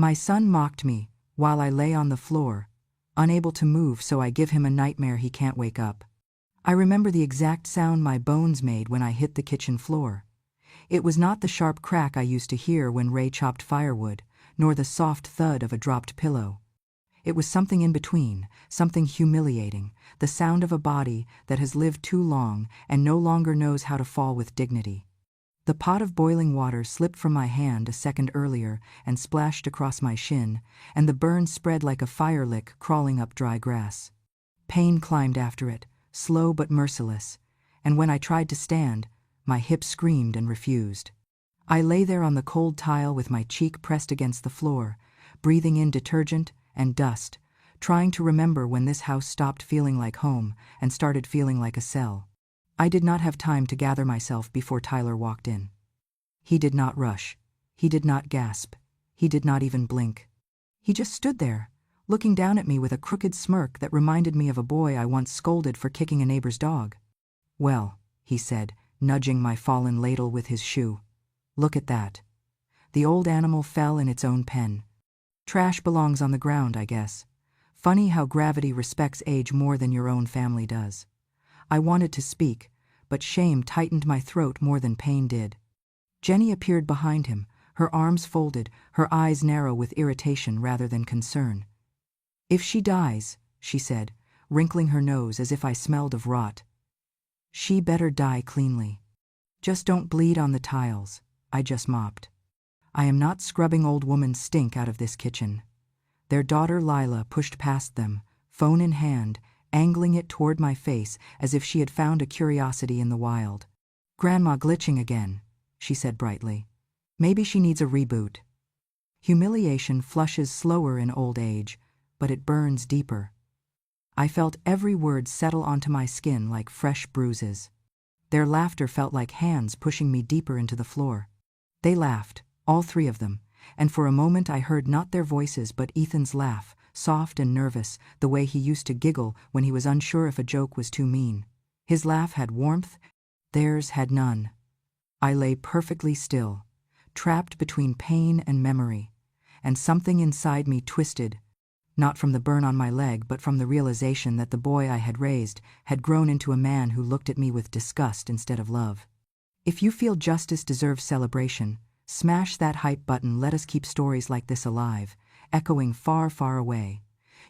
My son mocked me, while I lay on the floor, unable to move, so I give him a nightmare he can't wake up. I remember the exact sound my bones made when I hit the kitchen floor. It was not the sharp crack I used to hear when Ray chopped firewood, nor the soft thud of a dropped pillow. It was something in between, something humiliating, the sound of a body that has lived too long and no longer knows how to fall with dignity. The pot of boiling water slipped from my hand a second earlier and splashed across my shin, and the burn spread like a fire lick crawling up dry grass. Pain climbed after it, slow but merciless, and when I tried to stand, my hip screamed and refused. I lay there on the cold tile with my cheek pressed against the floor, breathing in detergent and dust, trying to remember when this house stopped feeling like home and started feeling like a cell. I did not have time to gather myself before Tyler walked in. He did not rush. He did not gasp. He did not even blink. He just stood there, looking down at me with a crooked smirk that reminded me of a boy I once scolded for kicking a neighbor's dog. "Well," he said, nudging my fallen ladle with his shoe. "Look at that." The old animal fell in its own pen. Trash belongs on the ground, I guess. Funny how gravity respects age more than your own family does. I wanted to speak, but shame tightened my throat more than pain did. Jenny appeared behind him, her arms folded, her eyes narrow with irritation rather than concern. "If she dies," she said, wrinkling her nose as if I smelled of rot, "she better die cleanly. Just don't bleed on the tiles," I just mopped. "I am not scrubbing old woman's stink out of this kitchen." Their daughter Lila pushed past them, phone in hand, angling it toward my face as if she had found a curiosity in the wild. "Grandma glitching again," she said brightly. "Maybe she needs a reboot." Humiliation flushes slower in old age, but it burns deeper. I felt every word settle onto my skin like fresh bruises. Their laughter felt like hands pushing me deeper into the floor. They laughed, all three of them, and for a moment I heard not their voices but Ethan's laugh, soft and nervous, the way he used to giggle when he was unsure if a joke was too mean. His laugh had warmth, theirs had none. I lay perfectly still, trapped between pain and memory, and something inside me twisted, not from the burn on my leg but from the realization that the boy I had raised had grown into a man who looked at me with disgust instead of love. If you feel justice deserves celebration, smash that hype button. Let us keep stories like this alive, echoing far, far away.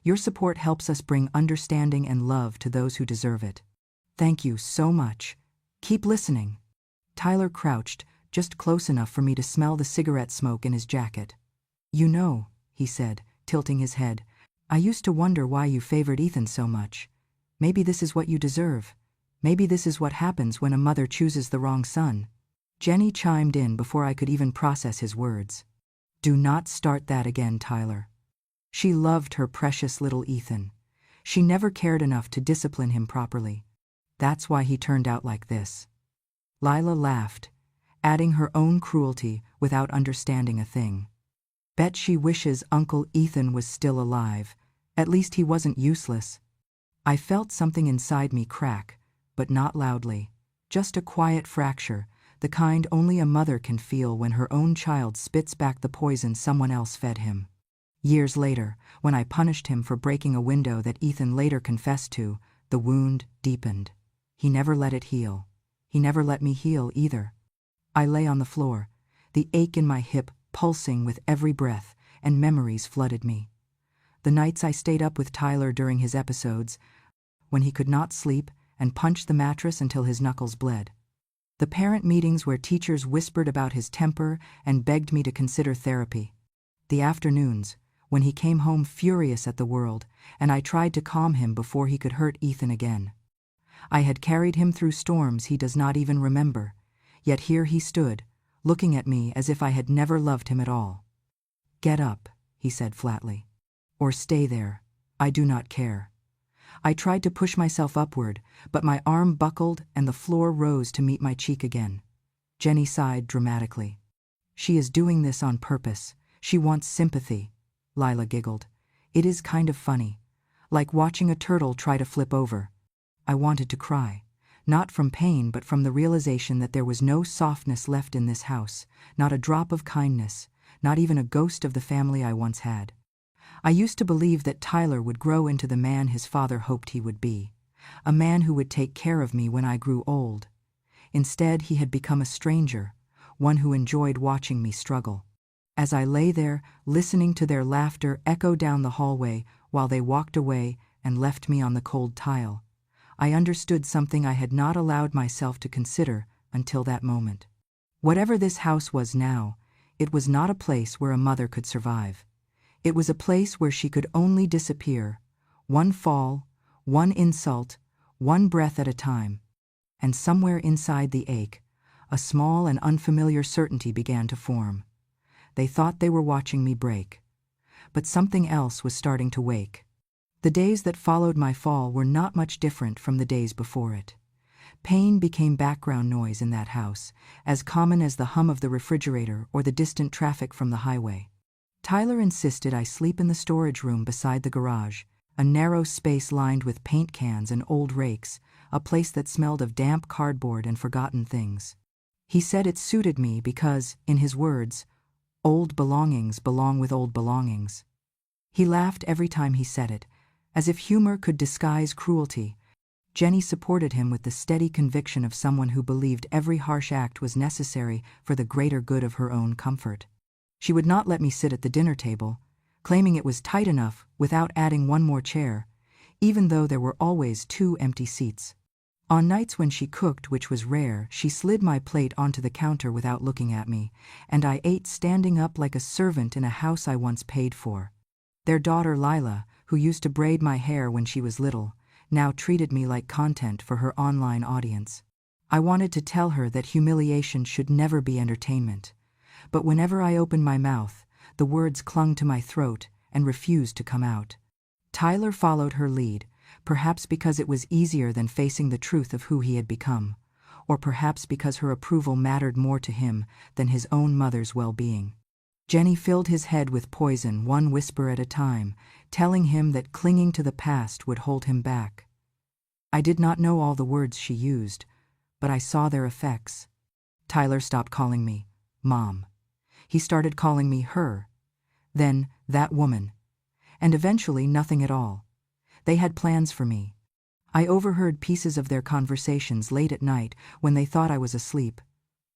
Your support helps us bring understanding and love to those who deserve it. Thank you so much. Keep listening. Tyler crouched, just close enough for me to smell the cigarette smoke in his jacket. "You know," he said, tilting his head, "I used to wonder why you favored Ethan so much. Maybe this is what you deserve. Maybe this is what happens when a mother chooses the wrong son." Jenny chimed in before I could even process his words. "Do not start that again, Tyler." She loved her precious little Ethan. She never cared enough to discipline him properly. That's why he turned out like this. Lila laughed, adding her own cruelty without understanding a thing. "Bet she wishes Uncle Ethan was still alive. At least he wasn't useless." I felt something inside me crack, but not loudly. Just a quiet fracture, the kind only a mother can feel when her own child spits back the poison someone else fed him. Years later, when I punished him for breaking a window that Ethan later confessed to, the wound deepened. He never let it heal. He never let me heal either. I lay on the floor, the ache in my hip pulsing with every breath, and memories flooded me. The nights I stayed up with Tyler during his episodes, when he could not sleep and punched the mattress until his knuckles bled. The parent meetings where teachers whispered about his temper and begged me to consider therapy. The afternoons, when he came home furious at the world, and I tried to calm him before he could hurt Ethan again. I had carried him through storms he does not even remember, yet here he stood, looking at me as if I had never loved him at all. "Get up," he said flatly. "Or stay there. I do not care." I tried to push myself upward, but my arm buckled and the floor rose to meet my cheek again. Jenny sighed dramatically. "She is doing this on purpose. She wants sympathy." Lila giggled. "It is kind of funny. Like watching a turtle try to flip over." I wanted to cry. Not from pain but from the realization that there was no softness left in this house, not a drop of kindness, not even a ghost of the family I once had. I used to believe that Tyler would grow into the man his father hoped he would be, a man who would take care of me when I grew old. Instead, he had become a stranger, one who enjoyed watching me struggle. As I lay there, listening to their laughter echo down the hallway while they walked away and left me on the cold tile, I understood something I had not allowed myself to consider until that moment. Whatever this house was now, it was not a place where a mother could survive. It was a place where she could only disappear, one fall, one insult, one breath at a time. And somewhere inside the ache, a small and unfamiliar certainty began to form. They thought they were watching me break. But something else was starting to wake. The days that followed my fall were not much different from the days before it. Pain became background noise in that house, as common as the hum of the refrigerator or the distant traffic from the highway. Tyler insisted I sleep in the storage room beside the garage, a narrow space lined with paint cans and old rakes, a place that smelled of damp cardboard and forgotten things. He said it suited me because, in his words, old belongings belong with old belongings. He laughed every time he said it, as if humor could disguise cruelty. Jenny supported him with the steady conviction of someone who believed every harsh act was necessary for the greater good of her own comfort. She would not let me sit at the dinner table, claiming it was tight enough without adding one more chair, even though there were always 2 empty seats. On nights when she cooked, which was rare, she slid my plate onto the counter without looking at me, and I ate standing up like a servant in a house I once paid for. Their daughter Lila, who used to braid my hair when she was little, now treated me like content for her online audience. I wanted to tell her that humiliation should never be entertainment, but whenever I opened my mouth, the words clung to my throat and refused to come out. Tyler followed her lead, perhaps because it was easier than facing the truth of who he had become, or perhaps because her approval mattered more to him than his own mother's well-being. Jenny filled his head with poison, one whisper at a time, telling him that clinging to the past would hold him back. I did not know all the words she used, but I saw their effects. Tyler stopped calling me Mom. He started calling me her, then that woman, and eventually nothing at all. They had plans for me. I overheard pieces of their conversations late at night when they thought I was asleep.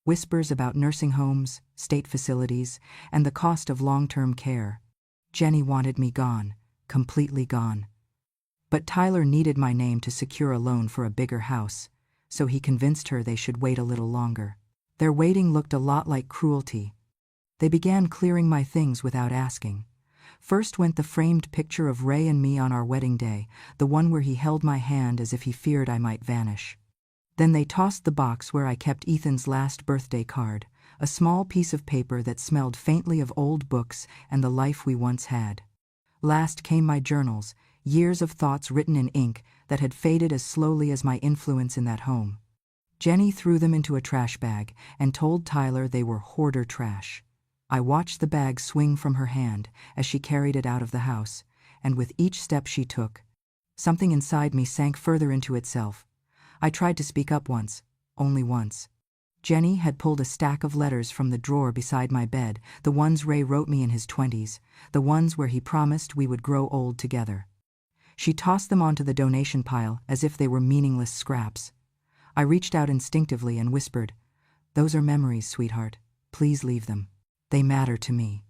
Whispers about nursing homes, state facilities, and the cost of long-term care. Jenny wanted me gone, completely gone. But Tyler needed my name to secure a loan for a bigger house, so he convinced her they should wait a little longer. Their waiting looked a lot like cruelty. They began clearing my things without asking. First went the framed picture of Ray and me on our wedding day, the one where he held my hand as if he feared I might vanish. Then they tossed the box where I kept Ethan's last birthday card, a small piece of paper that smelled faintly of old books and the life we once had. Last came my journals, years of thoughts written in ink that had faded as slowly as my influence in that home. Jenny threw them into a trash bag and told Tyler they were hoarder trash. I watched the bag swing from her hand as she carried it out of the house, and with each step she took, something inside me sank further into itself. I tried to speak up once, only once. Jenny had pulled a stack of letters from the drawer beside my bed, the ones Ray wrote me in his 20s, the ones where he promised we would grow old together. She tossed them onto the donation pile as if they were meaningless scraps. I reached out instinctively and whispered, "Those are memories, sweetheart. Please leave them. They matter to me."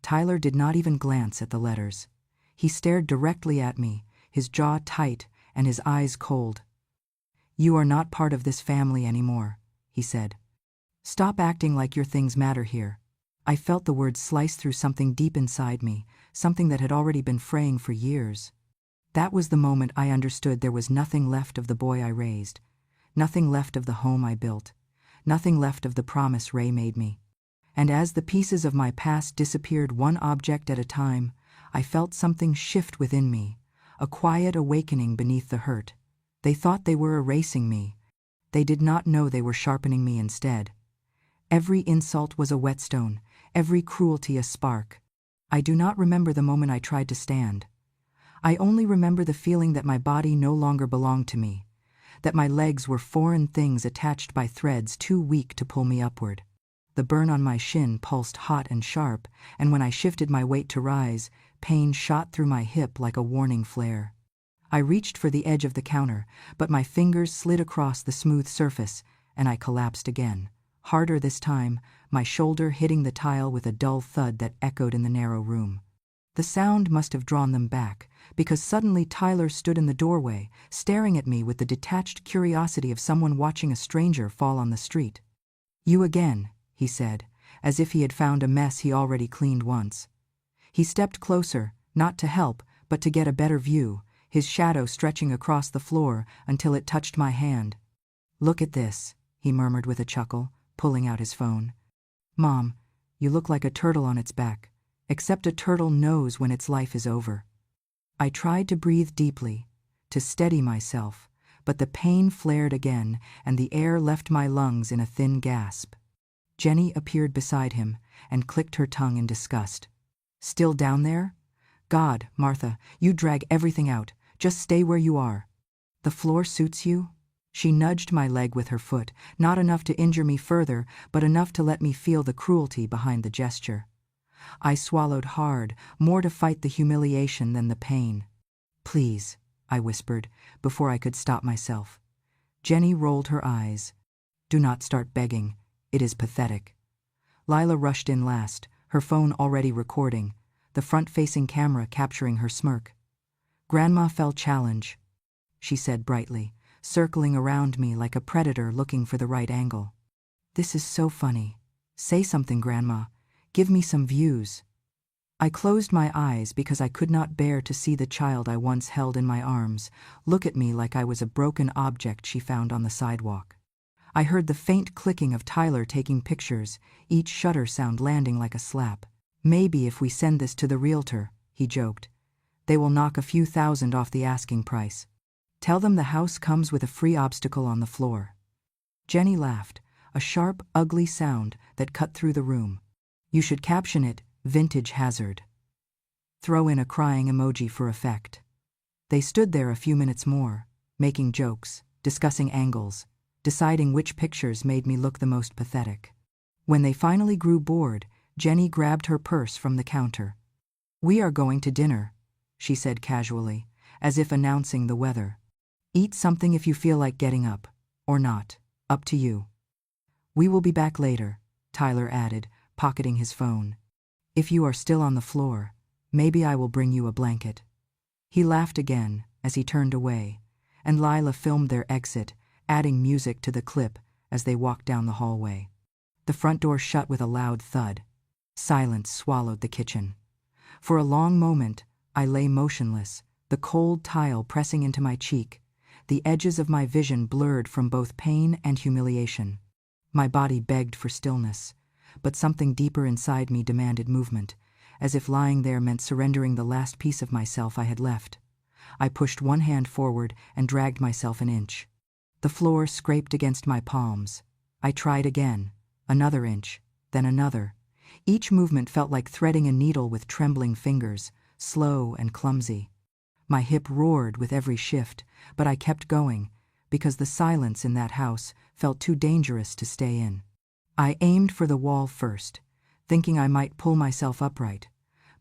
Tyler did not even glance at the letters. He stared directly at me, his jaw tight and his eyes cold. "You are not part of this family anymore," he said. "Stop acting like your things matter here." I felt the words slice through something deep inside me, something that had already been fraying for years. That was the moment I understood there was nothing left of the boy I raised, nothing left of the home I built, nothing left of the promise Ray made me. And as the pieces of my past disappeared one object at a time, I felt something shift within me, a quiet awakening beneath the hurt. They thought they were erasing me. They did not know they were sharpening me instead. Every insult was a whetstone, every cruelty a spark. I do not remember the moment I tried to stand. I only remember the feeling that my body no longer belonged to me, that my legs were foreign things attached by threads too weak to pull me upward. The burn on my shin pulsed hot and sharp, and when I shifted my weight to rise, pain shot through my hip like a warning flare. I reached for the edge of the counter, but my fingers slid across the smooth surface, and I collapsed again. Harder this time, my shoulder hitting the tile with a dull thud that echoed in the narrow room. The sound must have drawn them back, because suddenly Tyler stood in the doorway, staring at me with the detached curiosity of someone watching a stranger fall on the street. "You again," he said, as if he had found a mess he already cleaned once. He stepped closer, not to help, but to get a better view, his shadow stretching across the floor until it touched my hand. "Look at this," he murmured with a chuckle, pulling out his phone. "Mom, you look like a turtle on its back, except a turtle knows when its life is over." I tried to breathe deeply, to steady myself, but the pain flared again, and the air left my lungs in a thin gasp. Jenny appeared beside him and clicked her tongue in disgust. "Still down there? God, Martha, you drag everything out. Just stay where you are. The floor suits you?" She nudged my leg with her foot, not enough to injure me further, but enough to let me feel the cruelty behind the gesture. I swallowed hard, more to fight the humiliation than the pain. "Please," I whispered, before I could stop myself. Jenny rolled her eyes. "Do not start begging. It is pathetic." Lila rushed in last, her phone already recording, the front-facing camera capturing her smirk. "Grandma felt challenge," she said brightly, circling around me like a predator looking for the right angle. "This is so funny. Say something, Grandma. Give me some views." I closed my eyes because I could not bear to see the child I once held in my arms look at me like I was a broken object she found on the sidewalk. I heard the faint clicking of Tyler taking pictures, each shutter sound landing like a slap. "Maybe if we send this to the realtor," he joked, "they will knock a few thousand off the asking price. Tell them the house comes with a free obstacle on the floor." Jenny laughed, a sharp, ugly sound that cut through the room. "You should caption it, 'Vintage Hazard.' Throw in a crying emoji for effect." They stood there a few minutes more, making jokes, discussing angles, deciding which pictures made me look the most pathetic. When they finally grew bored, Jenny grabbed her purse from the counter. "We are going to dinner," she said casually, as if announcing the weather. "Eat something if you feel like getting up, or not, up to you." "We will be back later," Tyler added, pocketing his phone. "If you are still on the floor, maybe I will bring you a blanket." He laughed again as he turned away, and Lila filmed their exit, adding music to the clip as they walked down the hallway. The front door shut with a loud thud. Silence swallowed the kitchen. For a long moment, I lay motionless, the cold tile pressing into my cheek, the edges of my vision blurred from both pain and humiliation. My body begged for stillness, but something deeper inside me demanded movement, as if lying there meant surrendering the last piece of myself I had left. I pushed one hand forward and dragged myself an inch. The floor scraped against my palms. I tried again, another inch, then another. Each movement felt like threading a needle with trembling fingers, slow and clumsy. My hip roared with every shift, but I kept going, because the silence in that house felt too dangerous to stay in. I aimed for the wall first, thinking I might pull myself upright,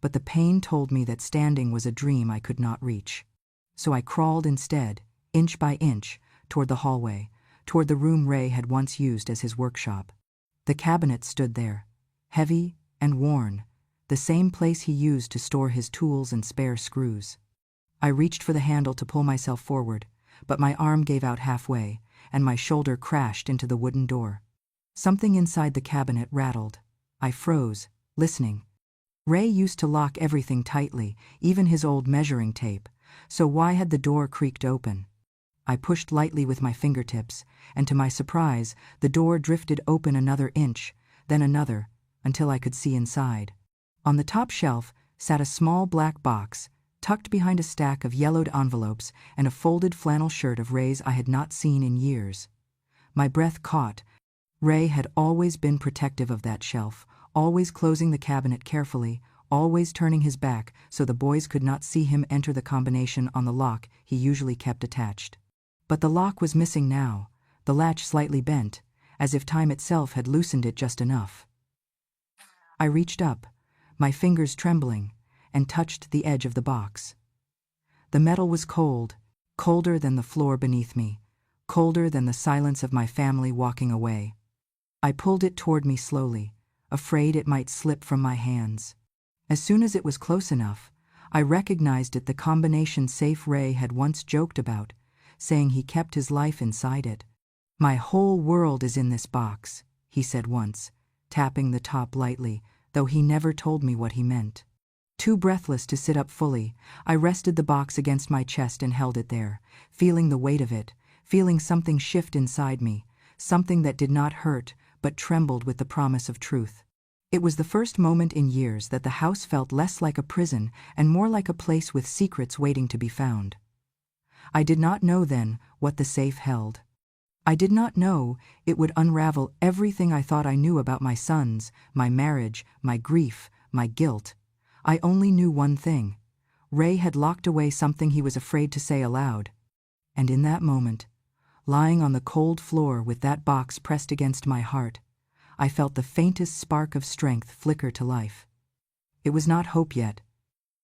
but the pain told me that standing was a dream I could not reach. So I crawled instead, inch by inch, toward the hallway, toward the room Ray had once used as his workshop. The cabinet stood there, heavy and worn, the same place he used to store his tools and spare screws. I reached for the handle to pull myself forward, but my arm gave out halfway, and my shoulder crashed into the wooden door. Something inside the cabinet rattled. I froze, listening. Ray used to lock everything tightly, even his old measuring tape, so why had the door creaked open? I pushed lightly with my fingertips, and to my surprise, the door drifted open another inch, then another, until I could see inside. On the top shelf sat a small black box, tucked behind a stack of yellowed envelopes and a folded flannel shirt of Ray's I had not seen in years. My breath caught. Ray had always been protective of that shelf, always closing the cabinet carefully, always turning his back so the boys could not see him enter the combination on the lock he usually kept attached. But the lock was missing now, the latch slightly bent, as if time itself had loosened it just enough. I reached up, my fingers trembling, and touched the edge of the box. The metal was cold, colder than the floor beneath me, colder than the silence of my family walking away. I pulled it toward me slowly, afraid it might slip from my hands. As soon as it was close enough, I recognized it, the combination safe Ray had once joked about, saying he kept his life inside it. "My whole world is in this box," he said once, tapping the top lightly, though he never told me what he meant. Too breathless to sit up fully, I rested the box against my chest and held it there, feeling the weight of it, feeling something shift inside me, something that did not hurt but trembled with the promise of truth. It was the first moment in years that the house felt less like a prison and more like a place with secrets waiting to be found. I did not know then what the safe held. I did not know it would unravel everything I thought I knew about my sons, my marriage, my grief, my guilt. I only knew one thing. Ray had locked away something he was afraid to say aloud. And in that moment, lying on the cold floor with that box pressed against my heart, I felt the faintest spark of strength flicker to life. It was not hope yet.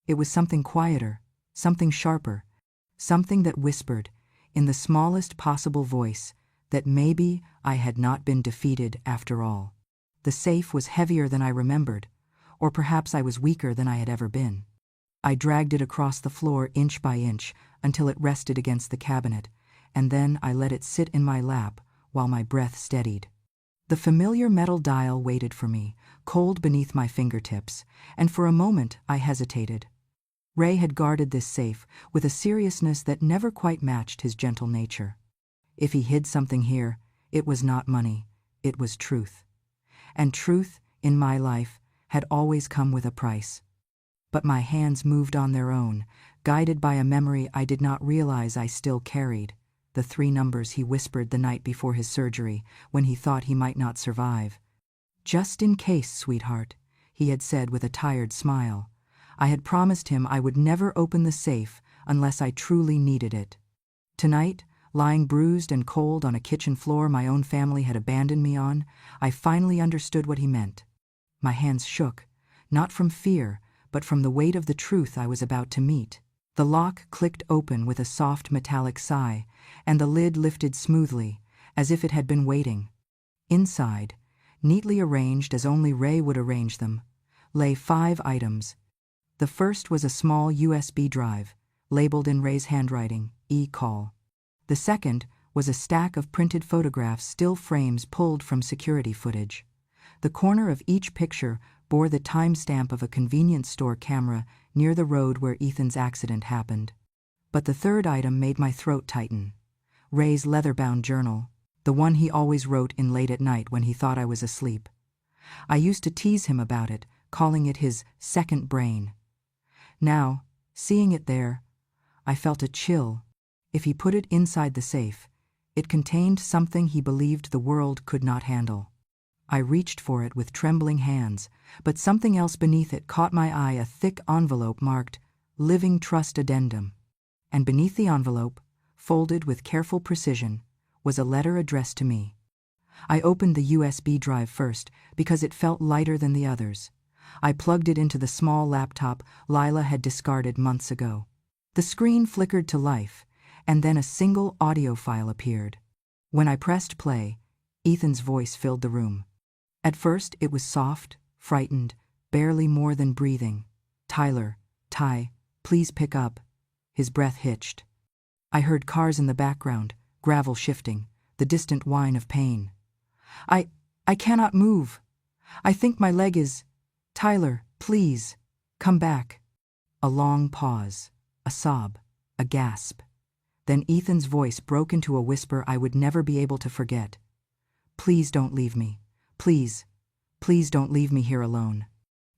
It was something quieter, something sharper, something that whispered, in the smallest possible voice, that maybe I had not been defeated after all. The safe was heavier than I remembered, or perhaps I was weaker than I had ever been. I dragged it across the floor inch by inch until it rested against the cabinet, and then I let it sit in my lap while my breath steadied. The familiar metal dial waited for me, cold beneath my fingertips, and for a moment I hesitated. Ray had guarded this safe with a seriousness that never quite matched his gentle nature. If he hid something here, it was not money, it was truth. And truth, in my life, had always come with a price. But my hands moved on their own, guided by a memory I did not realize I still carried, the 3 numbers he whispered the night before his surgery when he thought he might not survive. "Just in case, sweetheart," he had said with a tired smile. I had promised him I would never open the safe unless I truly needed it. Tonight, lying bruised and cold on a kitchen floor my own family had abandoned me on, I finally understood what he meant. My hands shook, not from fear, but from the weight of the truth I was about to meet. The lock clicked open with a soft metallic sigh, and the lid lifted smoothly, as if it had been waiting. Inside, neatly arranged as only Ray would arrange them, lay 5 items. The first was a small USB drive, labeled in Ray's handwriting, "E-call." The second was a stack of printed photographs, still frames pulled from security footage. The corner of each picture bore the timestamp of a convenience store camera near the road where Ethan's accident happened. But the third item made my throat tighten. Ray's leather-bound journal, the one he always wrote in late at night when he thought I was asleep. I used to tease him about it, calling it his second brain. Now, seeing it there, I felt a chill. If he put it inside the safe, it contained something he believed the world could not handle. I reached for it with trembling hands, but something else beneath it caught my eye, a thick envelope marked "Living Trust Addendum." And beneath the envelope, folded with careful precision, was a letter addressed to me. I opened the USB drive first because it felt lighter than the others. I plugged it into the small laptop Lila had discarded months ago. The screen flickered to life, and then a single audio file appeared. When I pressed play, Ethan's voice filled the room. At first it was soft, frightened, barely more than breathing. "Tyler, Ty, please pick up." His breath hitched. I heard cars in the background, gravel shifting, the distant whine of pain. I cannot move. I think my leg is... Tyler, please, come back." A long pause, a sob, a gasp. Then Ethan's voice broke into a whisper I would never be able to forget. "Please don't leave me. Please, please don't leave me here alone."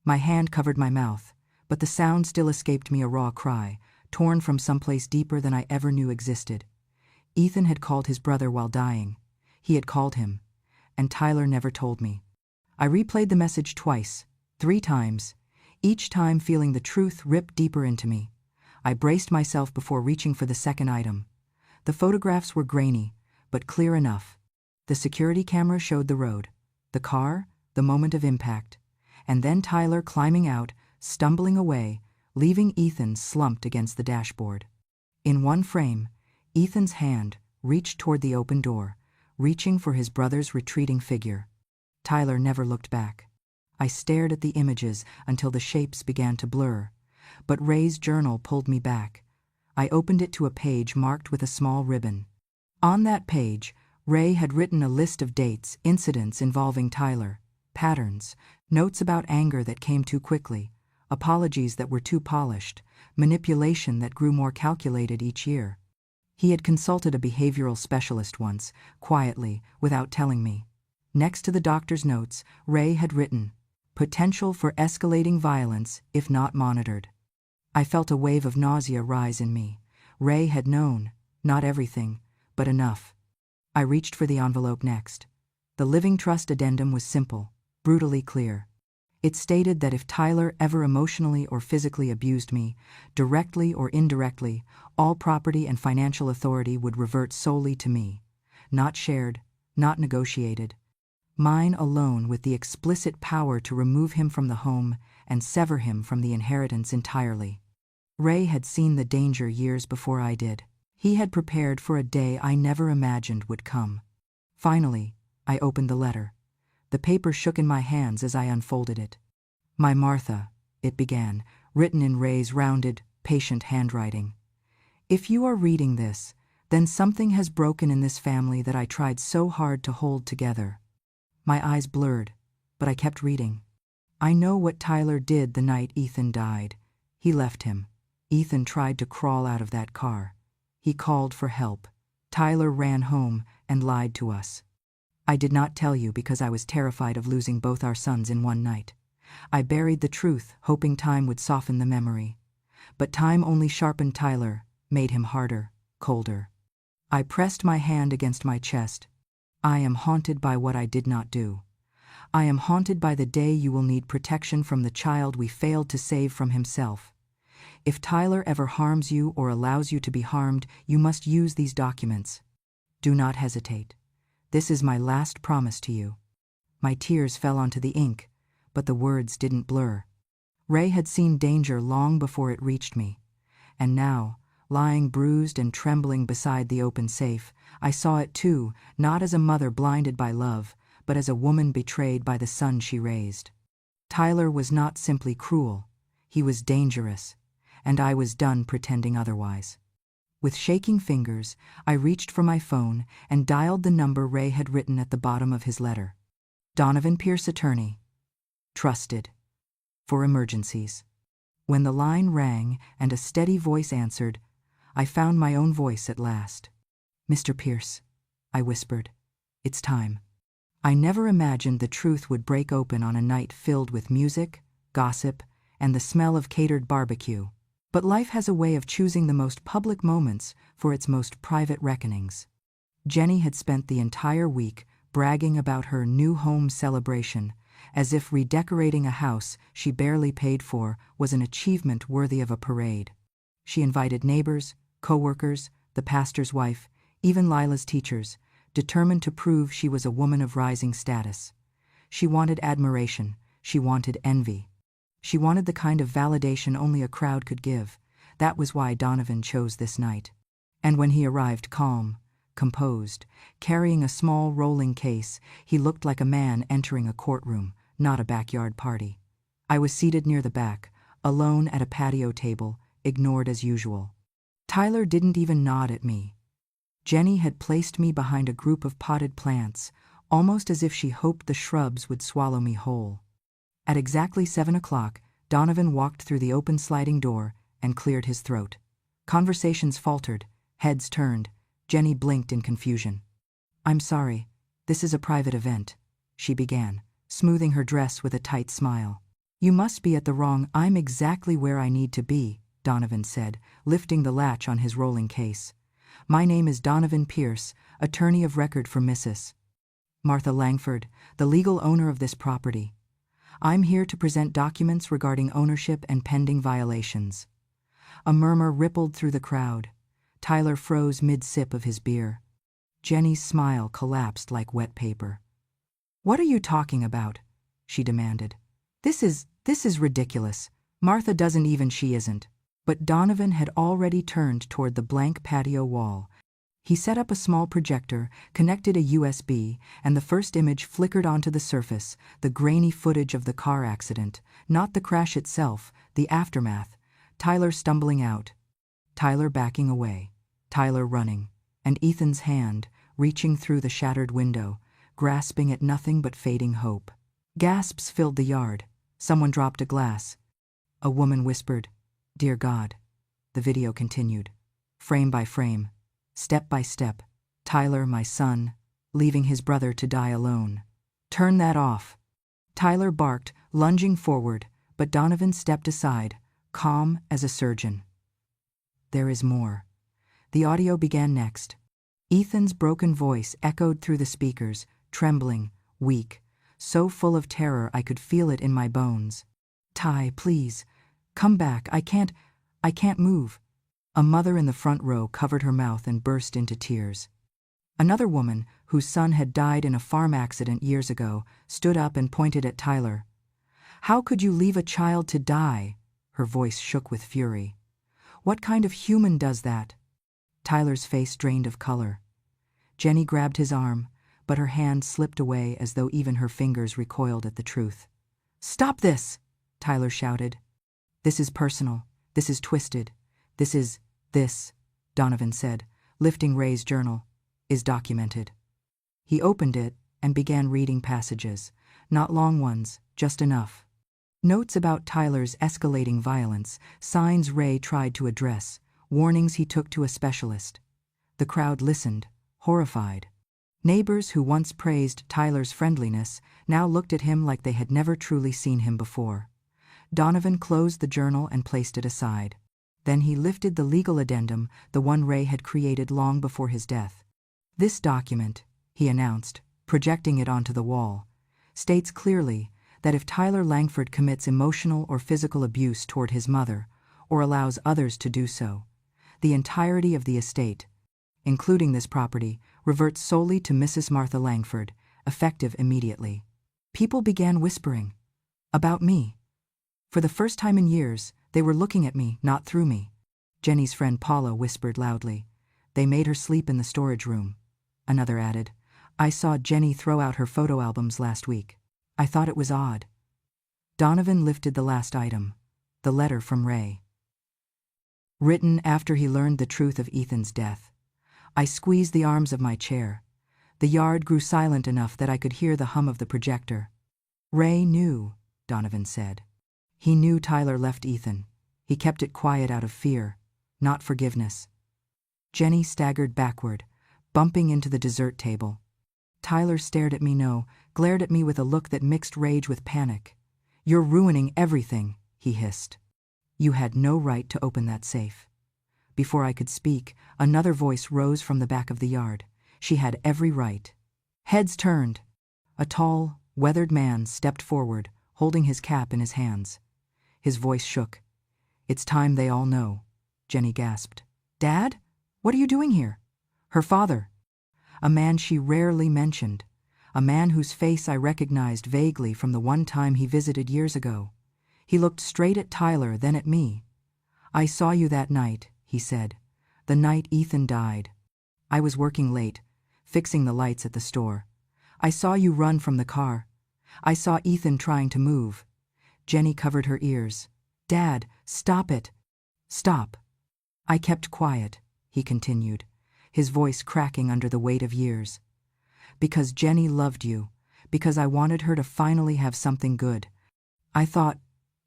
My hand covered my mouth, but the sound still escaped me, a raw cry, torn from someplace deeper than I ever knew existed. Ethan had called his brother while dying. He had called him, and Tyler never told me. I replayed the message twice, 3 times, each time feeling the truth rip deeper into me. I braced myself before reaching for the second item. The photographs were grainy, but clear enough. The security camera showed the road, the car, the moment of impact, and then Tyler climbing out, stumbling away, leaving Ethan slumped against the dashboard. In one frame, Ethan's hand reached toward the open door, reaching for his brother's retreating figure. Tyler never looked back. I stared at the images until the shapes began to blur, but Ray's journal pulled me back. I opened it to a page marked with a small ribbon. On that page, Ray had written a list of dates, incidents involving Tyler, patterns, notes about anger that came too quickly, apologies that were too polished, manipulation that grew more calculated each year. He had consulted a behavioral specialist once, quietly, without telling me. Next to the doctor's notes, Ray had written, "Potential for escalating violence if not monitored." I felt a wave of nausea rise in me. Ray had known, not everything, but enough. I reached for the envelope next. The Living Trust addendum was simple, brutally clear. It stated that if Tyler ever emotionally or physically abused me, directly or indirectly, all property and financial authority would revert solely to me. Not shared, not negotiated. Mine alone, with the explicit power to remove him from the home and sever him from the inheritance entirely. Ray had seen the danger years before I did. He had prepared for a day I never imagined would come. Finally, I opened the letter. The paper shook in my hands as I unfolded it. "My Martha," it began, written in Ray's rounded, patient handwriting. "If you are reading this, then something has broken in this family that I tried so hard to hold together." My eyes blurred, but I kept reading. "I know what Tyler did the night Ethan died. He left him. Ethan tried to crawl out of that car. He called for help. Tyler ran home and lied to us. I did not tell you because I was terrified of losing both our sons in one night. I buried the truth, hoping time would soften the memory. But time only sharpened Tyler, made him harder, colder. I pressed my hand against my chest. I am haunted by what I did not do. I am haunted by the day you will need protection from the child we failed to save from himself. If Tyler ever harms you or allows you to be harmed, you must use these documents. Do not hesitate. This is my last promise to you." My tears fell onto the ink, but the words didn't blur. Ray had seen danger long before it reached me, and now, lying bruised and trembling beside the open safe, I saw it too, not as a mother blinded by love, but as a woman betrayed by the son she raised. Tyler was not simply cruel, he was dangerous, and I was done pretending otherwise. With shaking fingers, I reached for my phone and dialed the number Ray had written at the bottom of his letter. Donovan Pierce, attorney. Trusted. For emergencies. When the line rang and a steady voice answered, I found my own voice at last. "Mr. Pierce," I whispered, "it's time." I never imagined the truth would break open on a night filled with music, gossip, and the smell of catered barbecue. But life has a way of choosing the most public moments for its most private reckonings. Jenny had spent the entire week bragging about her new home celebration, as if redecorating a house she barely paid for was an achievement worthy of a parade. She invited neighbors, co-workers, the pastor's wife, even Lila's teachers, determined to prove she was a woman of rising status. She wanted admiration, she wanted envy. She wanted the kind of validation only a crowd could give. That was why Donovan chose this night. And when he arrived calm, composed, carrying a small rolling case, he looked like a man entering a courtroom, not a backyard party. I was seated near the back, alone at a patio table, ignored as usual. Tyler didn't even nod at me. Jenny had placed me behind a group of potted plants, almost as if she hoped the shrubs would swallow me whole. At exactly 7 o'clock, Donovan walked through the open sliding door and cleared his throat. Conversations faltered, heads turned. Jenny blinked in confusion. "I'm sorry, this is a private event," she began, smoothing her dress with a tight smile. "You must be at the wrong—" "I'm exactly where I need to be," Donovan said, lifting the latch on his rolling case. "My name is Donovan Pierce, attorney of record for Mrs. Martha Langford, the legal owner of this property. I'm here to present documents regarding ownership and pending violations." A murmur rippled through the crowd. Tyler froze mid-sip of his beer. Jenny's smile collapsed like wet paper. "What are you talking about?" she demanded. This is ridiculous. Martha doesn't even she isn't." But Donovan had already turned toward the blank patio wall. He set up a small projector, connected a USB, and the first image flickered onto the surface, the grainy footage of the car accident, not the crash itself, the aftermath. Tyler stumbling out, Tyler backing away, Tyler running, and Ethan's hand, reaching through the shattered window, grasping at nothing but fading hope. Gasps filled the yard. Someone dropped a glass. A woman whispered, "Dear God." The video continued, frame by frame, step by step. Tyler, my son, leaving his brother to die alone. "Turn that off." Tyler barked, lunging forward, but Donovan stepped aside, calm as a surgeon. There is more. The audio began next. Ethan's broken voice echoed through the speakers, trembling, weak, so full of terror I could feel it in my bones. "Ty, please, come back. I can't move." A mother in the front row covered her mouth and burst into tears. Another woman, whose son had died in a farm accident years ago, stood up and pointed at Tyler. "How could you leave a child to die?" Her voice shook with fury. "What kind of human does that?" Tyler's face drained of color. Jenny grabbed his arm, but her hand slipped away as though even her fingers recoiled at the truth. "Stop this!" Tyler shouted. "This is personal. This is twisted. This," Donovan said, lifting Ray's journal, "is documented." He opened it and began reading passages, not long ones, just enough. Notes about Tyler's escalating violence, signs Ray tried to address, warnings he took to a specialist. The crowd listened, horrified. Neighbors who once praised Tyler's friendliness now looked at him like they had never truly seen him before. Donovan closed the journal and placed it aside. Then he lifted the legal addendum, the one Ray had created long before his death. "This document," he announced, projecting it onto the wall, "states clearly that if Tyler Langford commits emotional or physical abuse toward his mother, or allows others to do so, the entirety of the estate, including this property, reverts solely to Mrs. Martha Langford, effective immediately." People began whispering. About me. For the first time in years, they were looking at me, not through me. Jenny's friend Paula whispered loudly. "They made her sleep in the storage room." Another added, "I saw Jenny throw out her photo albums last week. I thought it was odd." Donovan lifted the last item, the letter from Ray. Written after he learned the truth of Ethan's death. I squeezed the arms of my chair. The yard grew silent enough that I could hear the hum of the projector. "Ray knew," Donovan said. "He knew Tyler left Ethan. He kept it quiet out of fear, not forgiveness." Jenny staggered backward, bumping into the dessert table. Tyler stared at me, glared at me with a look that mixed rage with panic. "You're ruining everything," he hissed. "You had no right to open that safe." Before I could speak, another voice rose from the back of the yard. She had every right. Heads turned. A tall, weathered man stepped forward, holding his cap in his hands. His voice shook. "It's time they all know," Jenny gasped. "Dad? What are you doing here?" Her father. A man she rarely mentioned. A man whose face I recognized vaguely from the one time he visited years ago. He looked straight at Tyler, then at me. "I saw you that night," he said. "The night Ethan died. I was working late, fixing the lights at the store. I saw you run from the car. I saw Ethan trying to move." Jenny covered her ears. "Dad, stop it. Stop." "I kept quiet," he continued, his voice cracking under the weight of years. "Because Jenny loved you, because I wanted her to finally have something good. I thought,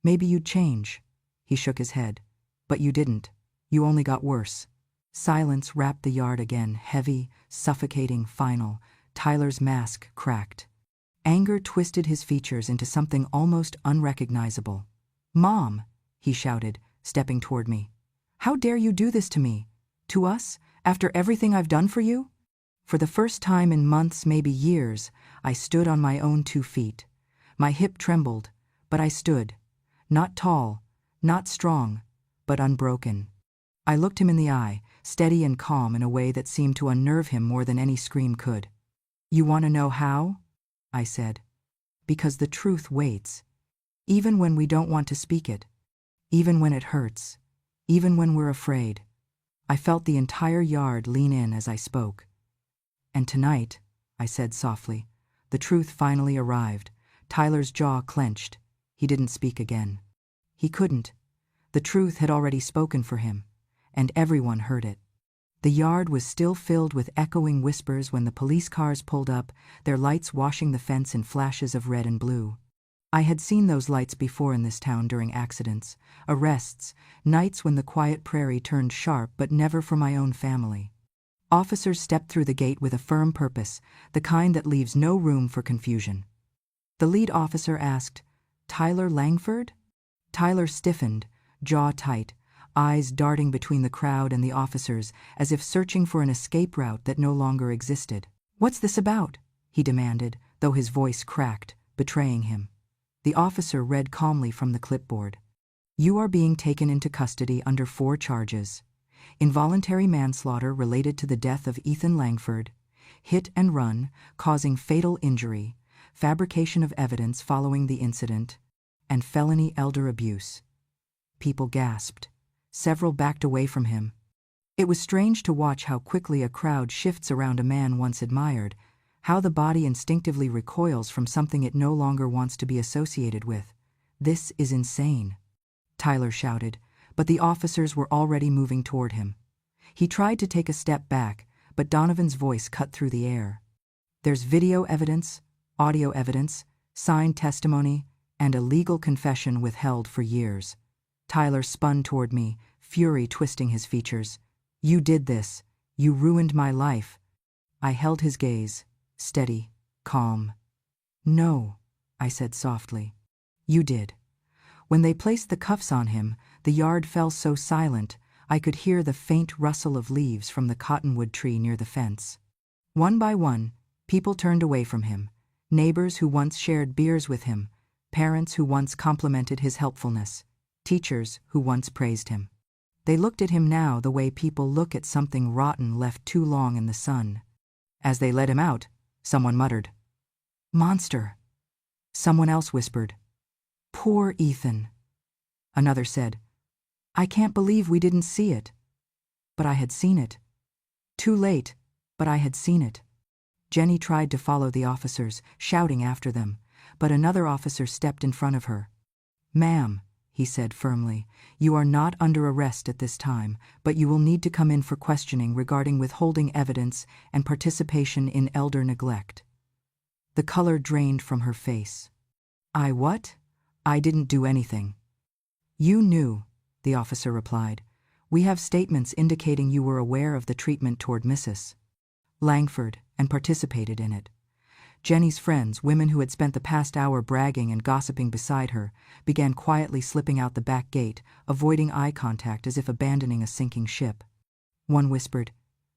maybe you'd change." He shook his head. "But you didn't. You only got worse." Silence wrapped the yard again, heavy, suffocating, final. Tyler's mask cracked. Anger twisted his features into something almost unrecognizable. "Mom," he shouted, stepping toward me. "How dare you do this to me? To us, after everything I've done for you?" For the first time in months, maybe years, I stood on my own 2 feet. My hip trembled, but I stood. Not tall, not strong, but unbroken. I looked him in the eye, steady and calm in a way that seemed to unnerve him more than any scream could. "You want to know how?" I said. "Because the truth waits. Even when we don't want to speak it. Even when it hurts. Even when we're afraid." I felt the entire yard lean in as I spoke. "And tonight," I said softly, "the truth finally arrived." Tyler's jaw clenched. He didn't speak again. He couldn't. The truth had already spoken for him, and everyone heard it. The yard was still filled with echoing whispers when the police cars pulled up, their lights washing the fence in flashes of red and blue. I had seen those lights before in this town during accidents, arrests, nights when the quiet prairie turned sharp, but never for my own family. Officers stepped through the gate with a firm purpose, the kind that leaves no room for confusion. The lead officer asked, "Tyler Langford?" Tyler stiffened, jaw tight, eyes darting between the crowd and the officers as if searching for an escape route that no longer existed. "What's this about?" he demanded, though his voice cracked, betraying him. The officer read calmly from the clipboard. "You are being taken into custody under 4 charges. Involuntary manslaughter related to the death of Ethan Langford, hit and run, causing fatal injury, fabrication of evidence following the incident, and felony elder abuse." People gasped. Several backed away from him. It was strange to watch how quickly a crowd shifts around a man once admired, how the body instinctively recoils from something it no longer wants to be associated with. "This is insane," Tyler shouted, but the officers were already moving toward him. He tried to take a step back, but Donovan's voice cut through the air. "There's video evidence, audio evidence, signed testimony, and a legal confession withheld for years." Tyler spun toward me, fury twisting his features. "You did this. You ruined my life." I held his gaze, steady, calm. "No," I said softly. "You did." When they placed the cuffs on him, the yard fell so silent I could hear the faint rustle of leaves from the cottonwood tree near the fence. One by one, people turned away from him. Neighbors who once shared beers with him, parents who once complimented his helpfulness, teachers who once praised him. They looked at him now the way people look at something rotten left too long in the sun. As they let him out, someone muttered, "Monster." Someone else whispered, "Poor Ethan." Another said, "I can't believe we didn't see it." But I had seen it. Too late, but I had seen it. Jenny tried to follow the officers, shouting after them, but another officer stepped in front of her. "Ma'am," he said firmly, "you are not under arrest at this time, but you will need to come in for questioning regarding withholding evidence and participation in elder neglect." The color drained from her face. "I what? I didn't do anything." "You knew," the officer replied. "We have statements indicating you were aware of the treatment toward Mrs. Langford and participated in it." Jenny's friends, women who had spent the past hour bragging and gossiping beside her, began quietly slipping out the back gate, avoiding eye contact as if abandoning a sinking ship. One whispered,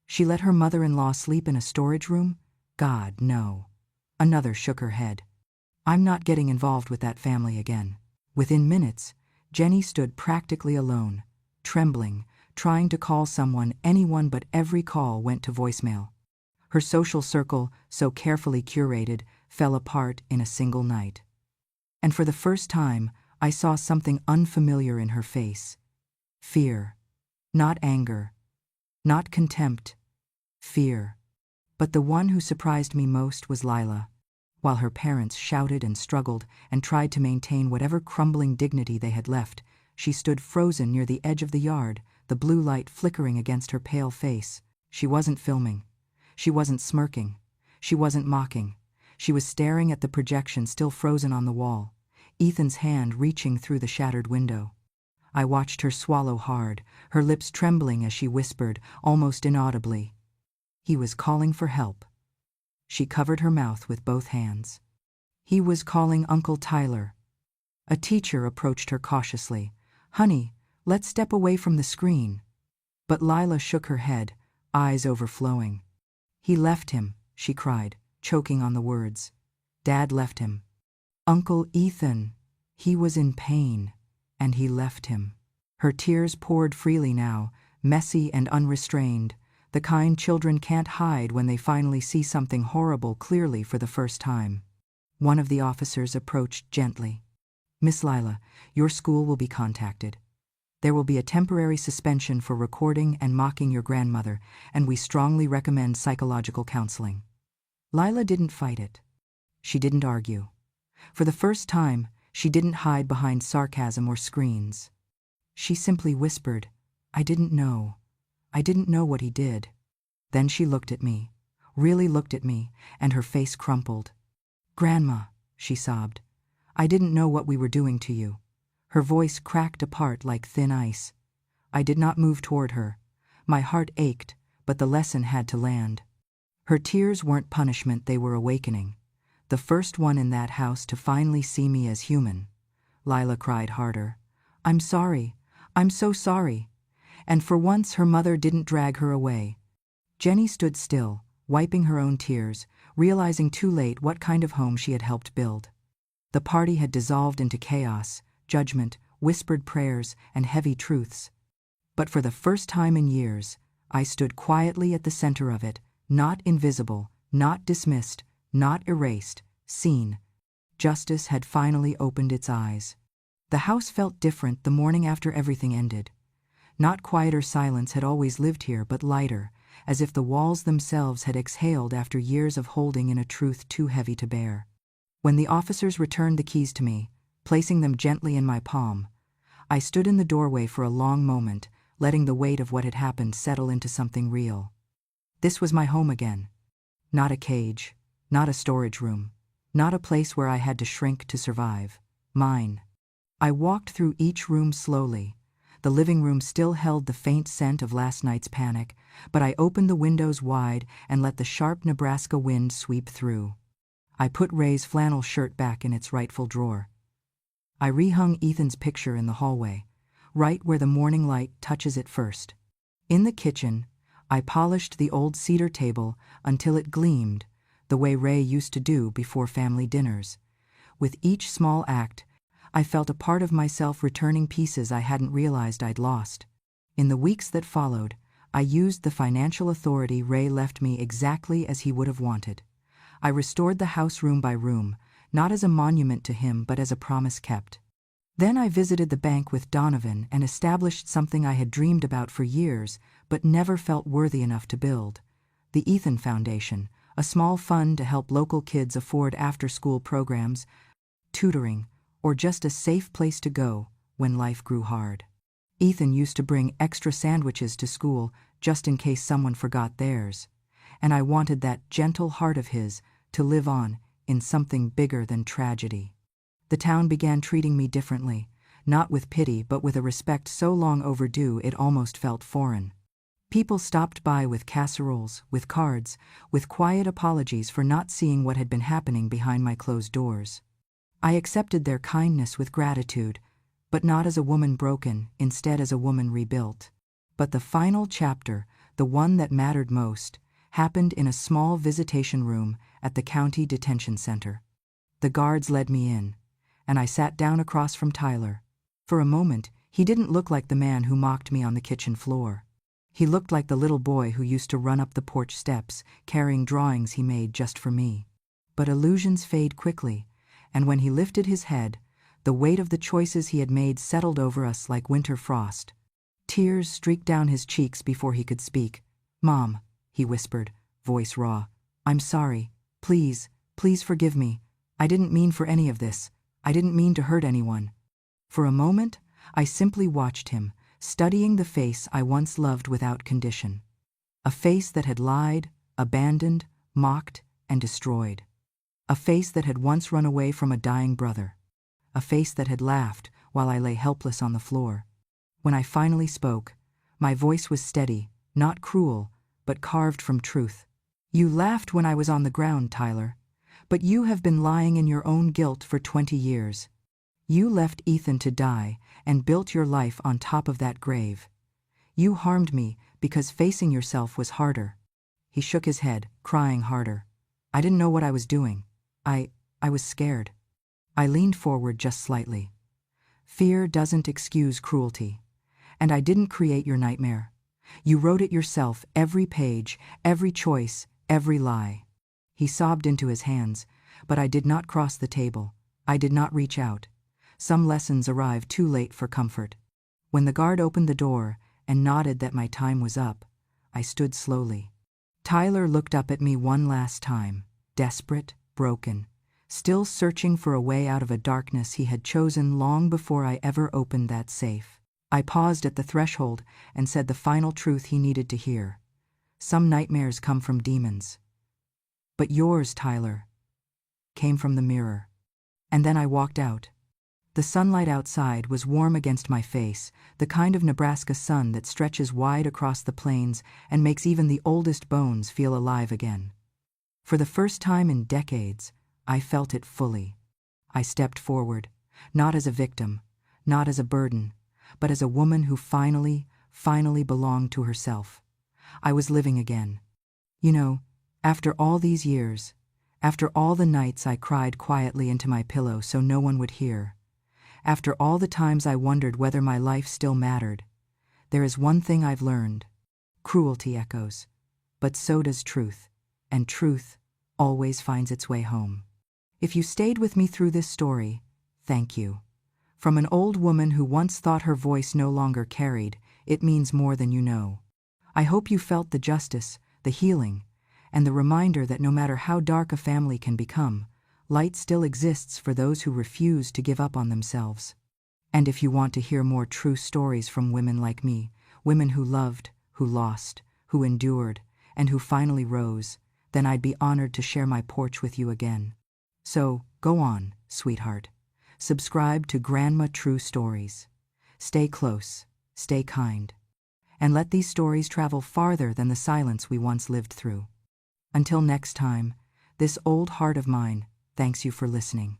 "She let her mother-in-law sleep in a storage room? God, no." Another shook her head. "I'm not getting involved with that family again." Within minutes, Jenny stood practically alone, trembling, trying to call someone, anyone, but every call went to voicemail. Her social circle, so carefully curated, fell apart in a single night. And for the first time, I saw something unfamiliar in her face. Fear. Not anger. Not contempt. Fear. But the one who surprised me most was Lila. While her parents shouted and struggled and tried to maintain whatever crumbling dignity they had left, she stood frozen near the edge of the yard, the blue light flickering against her pale face. She wasn't filming. She wasn't smirking. She wasn't mocking. She was staring at the projection still frozen on the wall, Ethan's hand reaching through the shattered window. I watched her swallow hard, her lips trembling as she whispered, almost inaudibly, "He was calling for help." She covered her mouth with both hands. "He was calling Uncle Tyler." A teacher approached her cautiously. "Honey, let's step away from the screen." But Lila shook her head, eyes overflowing. "He left him," she cried, choking on the words. "Dad left him. Uncle Ethan. He was in pain, and he left him." Her tears poured freely now, messy and unrestrained, the kind children can't hide when they finally see something horrible clearly for the first time. One of the officers approached gently. "Miss Lila, your school will be contacted. There will be a temporary suspension for recording and mocking your grandmother, and we strongly recommend psychological counseling." Lila didn't fight it. She didn't argue. For the first time, she didn't hide behind sarcasm or screens. She simply whispered, "I didn't know. I didn't know what he did." Then she looked at me, really looked at me, and her face crumpled. "Grandma," she sobbed, "I didn't know what we were doing to you." Her voice cracked apart like thin ice. I did not move toward her. My heart ached, but the lesson had to land. Her tears weren't punishment, they were awakening. The first one in that house to finally see me as human. Lila cried harder. "I'm sorry. I'm so sorry." And for once her mother didn't drag her away. Jenny stood still, wiping her own tears, realizing too late what kind of home she had helped build. The party had dissolved into chaos, judgment, whispered prayers, and heavy truths. But for the first time in years, I stood quietly at the center of it, not invisible, not dismissed, not erased, seen. Justice had finally opened its eyes. The house felt different the morning after everything ended. Not quieter silence had always lived here, but lighter, as if the walls themselves had exhaled after years of holding in a truth too heavy to bear. When the officers returned the keys to me, placing them gently in my palm, I stood in the doorway for a long moment, letting the weight of what had happened settle into something real. This was my home again. Not a cage, not a storage room, not a place where I had to shrink to survive. Mine. I walked through each room slowly. The living room still held the faint scent of last night's panic, but I opened the windows wide and let the sharp Nebraska wind sweep through. I put Ray's flannel shirt back in its rightful drawer. I rehung Ethan's picture in the hallway, right where the morning light touches it first. In the kitchen, I polished the old cedar table until it gleamed, the way Ray used to do before family dinners. With each small act, I felt a part of myself returning pieces I hadn't realized I'd lost. In the weeks that followed, I used the financial authority Ray left me exactly as he would have wanted. I restored the house room by room, not as a monument to him but as a promise kept. Then I visited the bank with Donovan and established something I had dreamed about for years but never felt worthy enough to build. The Ethan Foundation, a small fund to help local kids afford after-school programs, tutoring, or just a safe place to go when life grew hard. Ethan used to bring extra sandwiches to school just in case someone forgot theirs, and I wanted that gentle heart of his to live on in something bigger than tragedy. The town began treating me differently, not with pity but with a respect so long overdue it almost felt foreign. People stopped by with casseroles, with cards, with quiet apologies for not seeing what had been happening behind my closed doors. I accepted their kindness with gratitude, but not as a woman broken, instead as a woman rebuilt. But the final chapter, the one that mattered most, happened in a small visitation room at the county detention center. The guards led me in, and I sat down across from Tyler. For a moment, he didn't look like the man who mocked me on the kitchen floor. He looked like the little boy who used to run up the porch steps, carrying drawings he made just for me. But illusions fade quickly, and when he lifted his head, the weight of the choices he had made settled over us like winter frost. Tears streaked down his cheeks before he could speak. "Mom," he whispered, voice raw, "I'm sorry. Please, please forgive me. I didn't mean for any of this. I didn't mean to hurt anyone." For a moment, I simply watched him, studying the face I once loved without condition. A face that had lied, abandoned, mocked, and destroyed. A face that had once run away from a dying brother. A face that had laughed while I lay helpless on the floor. When I finally spoke, my voice was steady, not cruel, but carved from truth. "You laughed when I was on the ground, Tyler, but you have been lying in your own guilt for 20 years. You left Ethan to die and built your life on top of that grave. You harmed me because facing yourself was harder." He shook his head, crying harder. I didn't know what I was doing. I was scared. I leaned forward just slightly. "Fear doesn't excuse cruelty. And I didn't create your nightmare. You wrote it yourself, every page, every choice, every lie. He sobbed into his hands, but I did not cross the table. I did not reach out. Some lessons arrived too late for comfort. When the guard opened the door and nodded that my time was up, I stood slowly. Tyler looked up at me one last time, desperate, broken, still searching for a way out of a darkness he had chosen long before I ever opened that safe. I paused at the threshold and said the final truth he needed to hear. Some nightmares come from demons. But yours, Tyler, came from the mirror. And then I walked out. The sunlight outside was warm against my face, the kind of Nebraska sun that stretches wide across the plains and makes even the oldest bones feel alive again. For the first time in decades, I felt it fully. I stepped forward, not as a victim, not as a burden, but as a woman who finally belonged to herself. I was living again. You know, after all these years, after all the nights I cried quietly into my pillow so no one would hear, after all the times I wondered whether my life still mattered, there is one thing I've learned. Cruelty echoes, but so does truth, and truth always finds its way home. If you stayed with me through this story, thank you. From an old woman who once thought her voice no longer carried, it means more than you know. I hope you felt the justice, the healing, and the reminder that no matter how dark a family can become, light still exists for those who refuse to give up on themselves. And if you want to hear more true stories from women like me, women who loved, who lost, who endured, and who finally rose, then I'd be honored to share my porch with you again. So, go on, sweetheart. Subscribe to Grandma True Stories. Stay close, stay kind, and let these stories travel farther than the silence we once lived through. Until next time, this old heart of mine thanks you for listening.